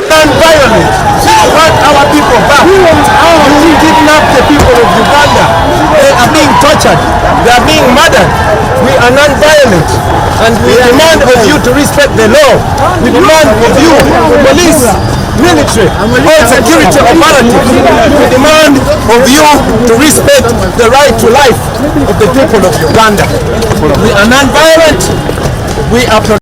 Non-violent. We want our people back. You kidnap the people of Uganda. They are being tortured. They are being murdered. We are non-violent. And we demand of you to respect the law. We demand of you, police, military, all security operatives. We demand of you to respect the right to life of the people of Uganda. We are non-violent. We are